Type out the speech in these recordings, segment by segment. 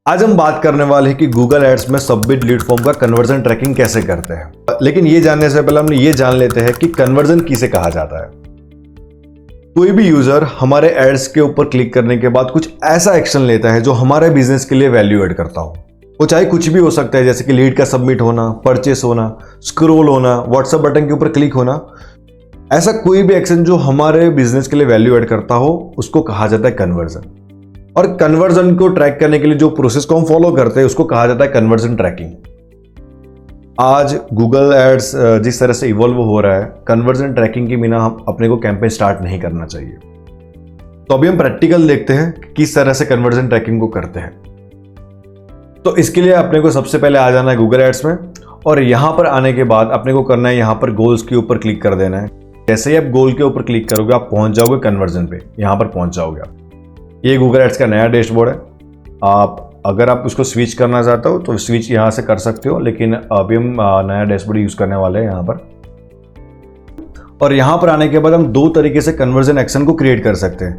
आज हम बात करने वाले हैं कि गूगल एड्स में सबमिट लीड फॉर्म का कन्वर्जन ट्रैकिंग कैसे करते हैं। लेकिन ये जानने से पहले हम ये जान लेते हैं कि कन्वर्जन किसे कहा जाता है। कोई भी यूजर हमारे एड्स के ऊपर क्लिक करने के बाद कुछ ऐसा एक्शन लेता है जो हमारे बिजनेस के लिए वैल्यू ऐड करता हो। वो चाहे कुछ भी हो सकता है, जैसे कि लीड का सबमिट होना, परचेस होना, स्क्रॉल होना, व्हाट्सएप बटन के ऊपर क्लिक होना। ऐसा कोई भी एक्शन जो हमारे बिजनेस के लिए वैल्यू ऐड करता हो उसको कहा जाता है कन्वर्जन। और कन्वर्जन को ट्रैक करने के लिए जो प्रोसेस को हम फॉलो करते हैं उसको कहा जाता है कन्वर्जन ट्रैकिंग। आज गूगल एड्स जिस तरह से इवॉल्व हो रहा है, कन्वर्जन ट्रैकिंग के बिना हम अपने को कैंपेन स्टार्ट नहीं करना चाहिए। तो अभी हम प्रैक्टिकल देखते हैं कि किस तरह से कन्वर्जन ट्रैकिंग को करते हैं। तो इसके लिए अपने को सबसे पहले आ जाना है गूगल एड्स में, और यहां पर आने के बाद अपने को करना है, यहां पर गोल्स के ऊपर क्लिक कर देना है। जैसे ही आप गोल के ऊपर क्लिक करोगे आप पहुंच जाओगे कन्वर्जन पे, यहां पर पहुंच जाओगे आप। ये गूगल एड्स का नया डैशबोर्ड है। अगर आप उसको स्विच करना चाहते हो तो स्विच यहाँ से कर सकते हो, लेकिन अभी हम नया डैशबोर्ड यूज करने वाले हैं यहाँ पर। और यहाँ पर आने के बाद हम दो तरीके से कन्वर्जन एक्शन को क्रिएट कर सकते हैं।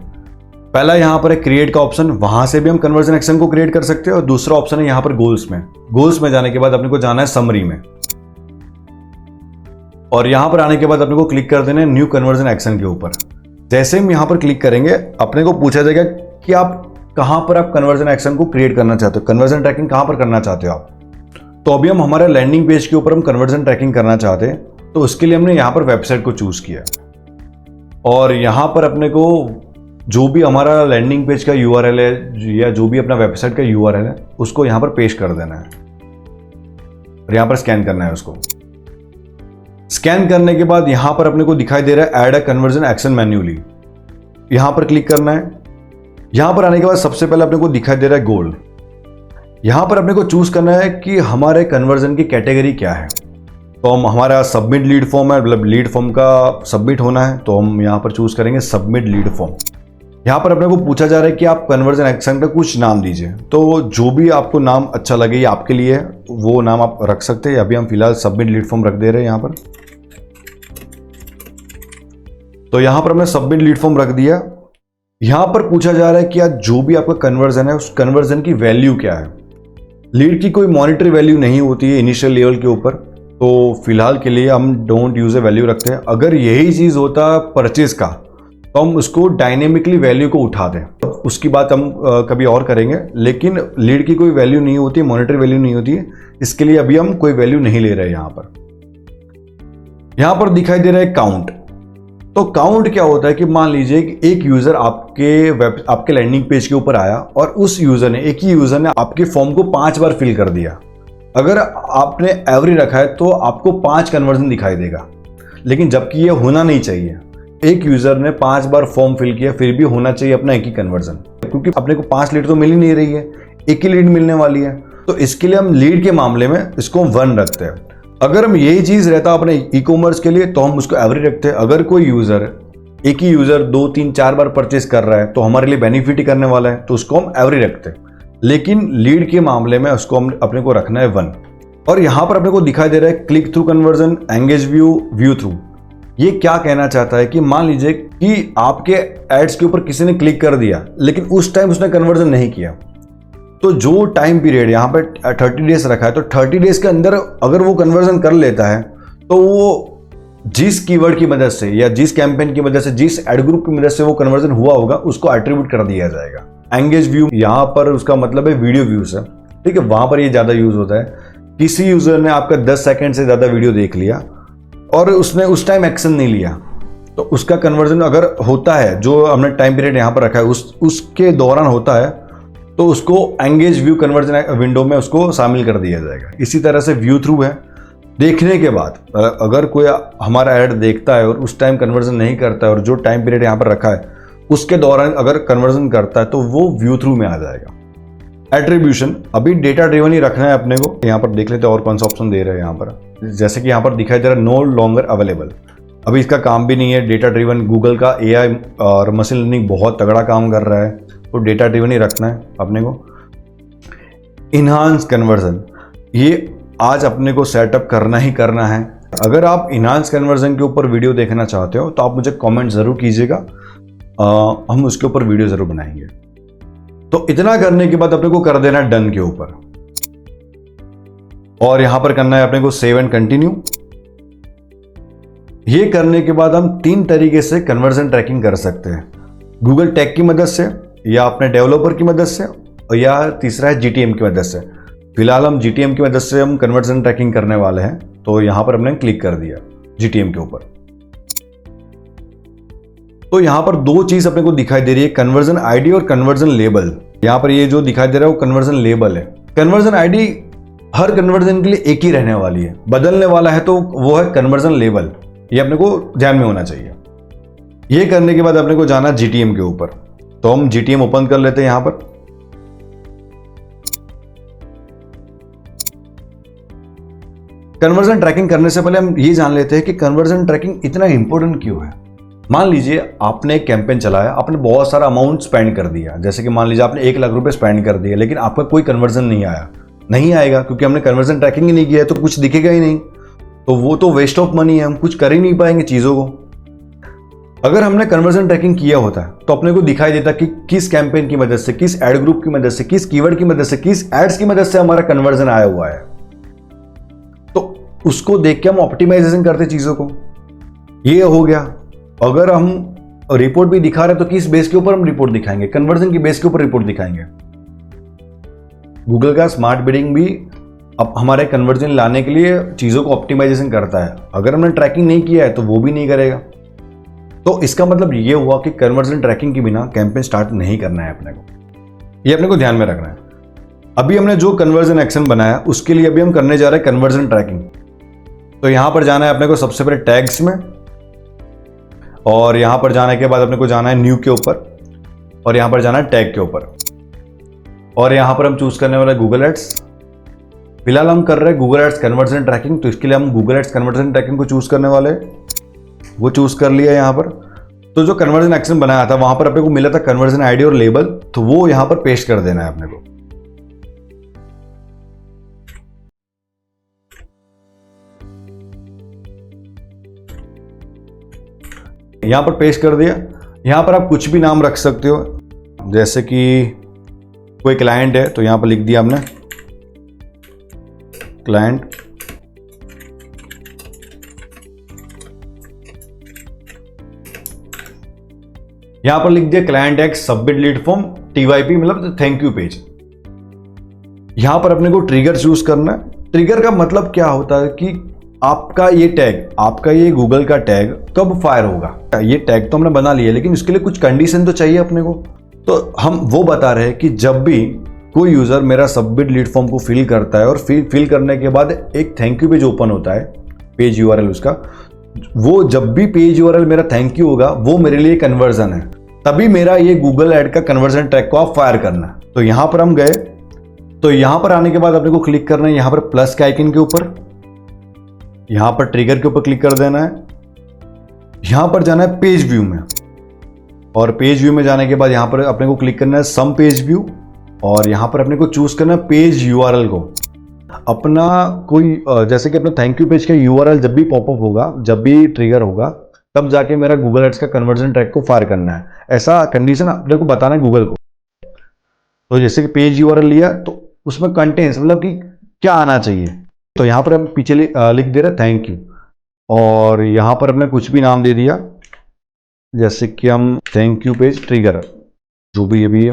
पहला यहाँ पर है क्रिएट का ऑप्शन, वहां से भी हम कन्वर्जन एक्शन को क्रिएट कर सकते हैं। और दूसरा ऑप्शन है यहाँ पर गोल्स में। गोल्स में जाने के बाद अपने को जाना है समरी में, और यहाँ पर आने के बाद अपने को क्लिक कर देना है न्यू कन्वर्जन एक्शन के ऊपर। जैसे हम यहाँ पर क्लिक करेंगे अपने को पूछा जाएगा कि आप कहां पर आप कन्वर्जन एक्शन को क्रिएट करना चाहते हो, कन्वर्जन ट्रैकिंग कहां पर करना चाहते हो आप। तो अभी हम हमारे लैंडिंग पेज के ऊपर हम कन्वर्जन ट्रैकिंग करना चाहते हैं, तो उसके लिए हमने यहां पर वेबसाइट को चूज किया। और यहां पर अपने को जो भी हमारा लैंडिंग पेज का यूआरएल है या जो भी अपना वेबसाइट का यूआरएल है उसको यहां पर पेस्ट कर देना है, और यहां पर स्कैन करना है उसको। स्कैन करने के बाद यहां पर अपने को दिखाई दे रहा है add a conversion action manually, यहां पर क्लिक करना है। यहां पर आने के बाद सबसे पहले अपने को दिखाई दे रहा है गोल। यहां पर अपने को चूज करना है कि हमारे कन्वर्जन की कैटेगरी क्या है। तो हम हमारा सबमिट लीड फॉर्म है, मतलब लीड फॉर्म का सबमिट होना है, तो हम यहां पर चूज करेंगे सबमिट लीड फॉर्म। यहां पर अपने को पूछा जा रहा है कि आप कन्वर्जन एक्शन का कुछ नाम दीजिए, तो जो भी आपको नाम अच्छा लगे, ये आपके लिए है, वो नाम आप रख सकते हैं। अभी हम फिलहाल सबमिट लीड फॉर्म रख दे रहे हैं यहां पर। तो यहां पर हमने सबमिट लीड फॉर्म रख दिया। यहां पर पूछा जा रहा है कि आज जो भी आपका कन्वर्जन है उस कन्वर्जन की वैल्यू क्या है। लीड की कोई मॉनिटरी वैल्यू नहीं होती है इनिशियल लेवल के ऊपर, तो फिलहाल के लिए हम डोंट यूज ए वैल्यू रखते हैं। अगर यही चीज होता परचेज का तो हम उसको डायनेमिकली वैल्यू को उठा दें, तो उसकी बात हम कभी और करेंगे। लेकिन लीड की कोई वैल्यू नहीं होती, मॉनिटरी वैल्यू नहीं होती है, इसके लिए अभी हम कोई वैल्यू नहीं ले रहे हैं। यहां पर दिखाई दे रहा है काउंट। तो काउंट क्या होता है कि मान लीजिए कि एक यूजर आपके लैंडिंग पेज के ऊपर आया और उस यूजर ने, एक ही यूजर ने आपके फॉर्म को 5 बार फिल कर दिया। अगर आपने एवरी रखा है तो आपको 5 कन्वर्जन दिखाई देगा, लेकिन जबकि ये होना नहीं चाहिए। एक यूजर ने 5 बार फॉर्म फिल किया, फिर भी होना चाहिए अपना एक ही कन्वर्जन, क्योंकि अपने को 5 लीड तो मिल ही नहीं रही है, एक ही लीड मिलने वाली है। तो इसके लिए हम लीड के मामले में इसको 1 रखते हैं। अगर हम यही चीज रहता अपने ई कॉमर्स के लिए तो हम उसको एवरी रखते हैं। अगर कोई यूजर, एक ही यूजर 2, 3, 4 बार परचेस कर रहा है तो हमारे लिए बेनिफिट ही करने वाला है, तो उसको हम एवरी रखते हैं। लेकिन लीड के मामले में उसको हम अपने को रखना है 1। और यहां पर अपने को दिखाई दे रहा है click through conversion, engage view, view through. ये क्या कहना चाहता है कि मान लीजिए कि आपके एड्स के ऊपर किसी ने क्लिक कर दिया लेकिन उस टाइम उसने कन्वर्जन नहीं किया, तो जो टाइम पीरियड यहाँ पे 30 डेज रखा है, तो 30 डेज के अंदर अगर वो कन्वर्जन कर लेता है तो वो जिस कीवर्ड की मदद से या जिस कैंपेन की मदद से, जिस एड ग्रुप की मदद से वो कन्वर्जन हुआ होगा उसको एट्रीब्यूट कर दिया जाएगा। एंगेज व्यू यहाँ पर उसका मतलब है वीडियो व्यूज है, ठीक है, वहां पर ये ज्यादा यूज होता है। किसी यूजर ने आपका 10 सेकेंड से ज्यादा वीडियो देख लिया और उसने उस टाइम एक्शन नहीं लिया, तो उसका कन्वर्जन अगर होता है, जो हमने टाइम पीरियड यहाँ पर रखा है उसके दौरान होता है, तो उसको एंगेज व्यू कन्वर्जन विंडो में उसको शामिल कर दिया जाएगा। इसी तरह से व्यू थ्रू है, देखने के बाद अगर कोई हमारा ऐड देखता है और उस टाइम कन्वर्जन नहीं करता है और जो टाइम पीरियड यहाँ पर रखा है उसके दौरान अगर कन्वर्जन करता है तो वो व्यू थ्रू में आ जाएगा। एट्रीब्यूशन अभी डेटा ड्रिवन ही रखना है अपने को। यहाँ पर देख लेते हैं और कौन सा ऑप्शन दे रहे हैं यहाँ पर। जैसे कि यहाँ पर दिखाई दे रहा है नो लॉन्गर अवेलेबल, अभी इसका काम भी नहीं है। डेटा ड्रिवन, गूगल का AI और मशीन लर्निंग बहुत तगड़ा काम कर रहा है, तो डेटा ड्रिवन ही रखना है अपने को। इनहांस कन्वर्जन, ये आज अपने को सेटअप करना ही करना है। अगर आप इनहांस कन्वर्जन के ऊपर वीडियो देखना चाहते हो तो आप मुझे कमेंट जरूर कीजिएगा, हम उसके ऊपर वीडियो जरूर बनाएंगे। तो इतना करने के बाद अपने को कर देना डन के ऊपर, और यहां पर करना है अपने को सेव एंड कंटिन्यू। ये करने के बाद हम 3 तरीके से कन्वर्जन ट्रैकिंग कर सकते हैं, गूगल टैग की मदद से, या अपने डेवलपर की मदद से, और या तीसरा है जीटीएम की मदद से। फिलहाल हम जीटीएम की मदद से हम कन्वर्जन ट्रैकिंग करने वाले हैं, तो यहां पर हमने क्लिक कर दिया जीटीएम के ऊपर। तो यहां पर 2 चीज अपने को दिखाई दे रही है, कन्वर्जन आईडी और कन्वर्जन लेबल। यहां पर ये जो दिखाई दे रहा है वो कन्वर्जन लेबल है। कन्वर्जन आईडी हर कन्वर्जन के लिए एक ही रहने वाली है, बदलने वाला है तो वो है कन्वर्जन लेबल। ये अपने को ध्यान में होना चाहिए। ये करने के बाद अपने को जाना जीटीएम के ऊपर, तो हम जीटीएम ओपन कर लेते हैं। यहां पर कन्वर्जन ट्रैकिंग करने से पहले हम ये जान लेते हैं कि कन्वर्जन ट्रैकिंग इतना इंपॉर्टेंट क्यों है। मान लीजिए आपने एक कैंपेन चलाया, आपने बहुत सारा अमाउंट स्पेंड कर दिया, जैसे कि मान लीजिए आपने 1 लाख रुपए स्पेंड कर दिया, लेकिन आपका कोई कन्वर्जन नहीं आएगा क्योंकि हमने कन्वर्जन ट्रैकिंग ही नहीं किया है, तो कुछ दिखेगा ही नहीं, तो वो तो वेस्ट ऑफ मनी है, हम कुछ कर ही नहीं पाएंगे चीजों को। अगर हमने कन्वर्जन ट्रैकिंग किया होता तो अपने को दिखाई देता कि किस कैंपेन की मदद से, किस एड ग्रुप की मदद से, किस कीवर्ड की मदद से, किस एड्स की मदद से हमारा कन्वर्जन आया हुआ है। तो उसको देख के हम ऑप्टिमाइजेशन करते चीजों को। ये हो गया। अगर हम रिपोर्ट भी दिखा रहे तो किस बेस के ऊपर हम रिपोर्ट दिखाएंगे, कन्वर्जन की बेस के ऊपर रिपोर्ट दिखाएंगे। गूगल का स्मार्ट बिडिंग भी अब हमारे कन्वर्जन लाने के लिए चीजों को ऑप्टिमाइजेशन करता है। अगर हमने ट्रैकिंग नहीं किया है तो वो भी नहीं करेगा। तो इसका मतलब ये हुआ कि कन्वर्जन ट्रैकिंग के बिना कैंपेन स्टार्ट नहीं करना है अपने को। ये अपने को ध्यान में रखना है। अभी हमने जो कन्वर्जन एक्शन बनाया उसके लिए अभी हम करने जा रहे हैं कन्वर्जन ट्रैकिंग। तो यहां पर जाना है अपने को सबसे पहले टैग्स में, और यहां पर जाने के बाद अपने को जाना है न्यू के ऊपर, और यहां पर जाना है टैग के ऊपर, और यहां पर हम चूज करने वाले गूगल एड्स। फिलहाल हम कर रहे हैं गूगल एड्स कन्वर्जन ट्रैकिंग, तो इसके लिए हम गूगल एड्स कन्वर्जन ट्रैकिंग को चूज करने वाले हैं। वो चूज कर लिया यहां पर। तो जो कन्वर्जन एक्शन बनाया था वहां पर अपने को मिला था कन्वर्जन आईडी और लेबल, तो वो यहां पर पेस्ट कर देना है अपने को। यहां पर पेस्ट कर दिया। यहां पर आप कुछ भी नाम रख सकते हो, जैसे कि कोई क्लाइंट है तो यहां पर लिख दिया हमने क्लाइंट, यहां पर लिख दिया client X submit lead form TYP, मतलब थैंक यू पेज। यहां पर अपने को ट्रिगर चूज करना है। ट्रिगर का मतलब क्या होता है कि आपका ये टैग, आपका ये गूगल का टैग कब फायर होगा। ये टैग तो हमने बना लिया, लेकिन उसके लिए कुछ कंडीशन तो चाहिए अपने को। तो हम वो बता रहे हैं कि जब भी कोई यूजर मेरा सबमिट लीड फॉर्म को फिल करता है और फिल करने के बाद एक थैंक यू पेज ओपन होता है, पेज यूआरएल उसका, वो जब भी पेज यूआरएल मेरा थैंक यू होगा वो मेरे लिए कन्वर्जन है, तभी मेरा ये गूगल ऐड का कन्वर्जन ट्रैक को आप फायर करना। तो यहां पर हम गए, तो यहां पर आने के बाद अपने को क्लिक करना है यहां पर प्लस के आइकन के ऊपर, यहां पर ट्रिगर के ऊपर क्लिक कर देना है। यहां पर जाना है पेज व्यू में, और पेज व्यू में जाने के बाद यहां पर अपने को क्लिक करना है सम पेज व्यू, और यहां पर अपने को चूज करना है पेज यूआरएल को। अपना कोई जैसे कि अपना थैंक यू पेज का यूआरएल जब भी पॉपअप होगा, जब भी ट्रिगर होगा, तब जाके मेरा गूगल एड्स का कन्वर्जन ट्रैक को फायर करना है। ऐसा कंडीशन अपने को बताना है गूगल को। तो जैसे कि पेज यूआरएल लिया तो उसमें कंटेंट्स मतलब कि क्या आना चाहिए, तो यहां पर हम पीछे लिख दे रहे थैंक यू, और यहां पर हमने कुछ भी नाम दे दिया, जैसे कि हम थैंक यू पेज ट्रिगर, जो भी ये भी है,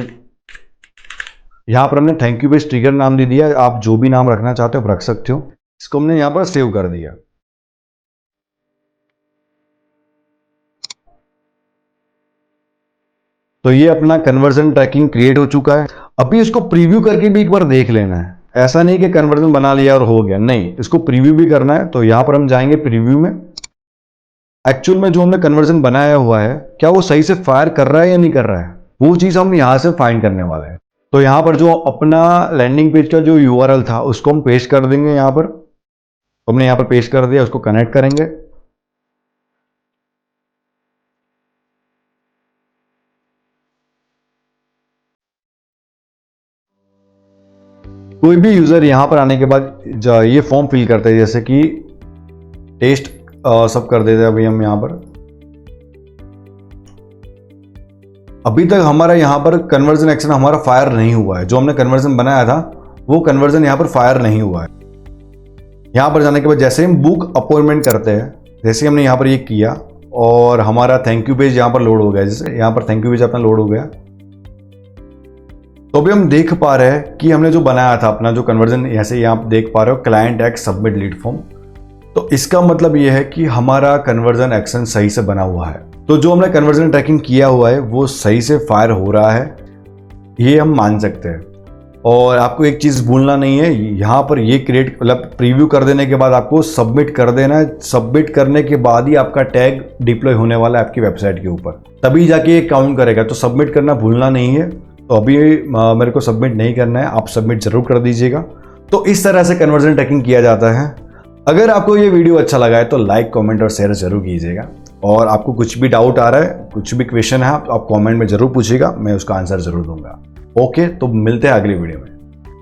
यहां पर हमने थैंक यू पेज ट्रिगर नाम दे दिया। आप जो भी नाम रखना चाहते हो आप रख सकते हो। इसको हमने यहां पर सेव कर दिया। तो ये अपना कन्वर्जन ट्रैकिंग क्रिएट हो चुका है। अभी इसको प्रीव्यू करके भी एक बार देख लेना है। ऐसा नहीं कि कन्वर्जन बना लिया और हो गया, नहीं, इसको प्रीव्यू भी करना है। तो यहां पर हम जाएंगे प्रीव्यू में। एक्चुअल में जो हमने कन्वर्जन बनाया हुआ है, क्या वो सही से फायर कर रहा है या नहीं कर रहा है, वो चीज हम यहां से फाइंड करने वाले हैं। तो यहां पर जो अपना लैंडिंग पेज का जो यूआरएल था उसको हम पेस्ट कर देंगे। यहां पर हमने यहां पर पेस्ट कर दिया, उसको कनेक्ट करेंगे। कोई भी यूजर यहां पर आने के बाद ये फॉर्म फिल करते हैं, जैसे कि टेस्ट सब कर देते हैं। अभी हम यहां पर अभी तक हमारा यहाँ पर कन्वर्जन एक्शन हमारा फायर नहीं हुआ है। जो हमने कन्वर्जन बनाया था वो कन्वर्जन यहाँ पर फायर नहीं हुआ है। यहाँ पर जाने के बाद जैसे हम बुक अपॉइंटमेंट करते हैं, जैसे हमने यहाँ पर ये किया और हमारा थैंक यू पेज यहाँ पर लोड हो गया, जैसे यहाँ पर थैंक यू पेज अपना लोड हो गया, तो अभी हम देख पा रहे हैं कि हमने जो बनाया था अपना जो कन्वर्जन, ऐसे यहाँ आप देख पा रहे हो client X submit lead form. तो इसका मतलब ये है कि हमारा कन्वर्जन एक्शन सही से बना हुआ है। तो जो हमने कन्वर्जन ट्रैकिंग किया हुआ है वो सही से फायर हो रहा है, ये हम मान सकते हैं। और आपको एक चीज़ भूलना नहीं है, यहाँ पर ये क्रिएट मतलब प्रीव्यू कर देने के बाद आपको सबमिट कर देना है। सबमिट करने के बाद ही आपका टैग डिप्लॉय होने वाला है आपकी वेबसाइट के ऊपर, तभी जाके ये काउंट करेगा। तो सबमिट करना भूलना नहीं है। तो अभी मेरे को सबमिट नहीं करना है, आप सबमिट जरूर कर दीजिएगा। तो इस तरह से कन्वर्जन ट्रैकिंग किया जाता है। अगर आपको ये वीडियो अच्छा लगा है तो लाइक, कमेंट और शेयर जरूर कीजिएगा। और आपको कुछ भी डाउट आ रहा है, कुछ भी क्वेश्चन है, आप कमेंट में जरूर पूछिएगा, मैं उसका आंसर जरूर दूंगा। ओके, तो मिलते हैं अगली वीडियो में।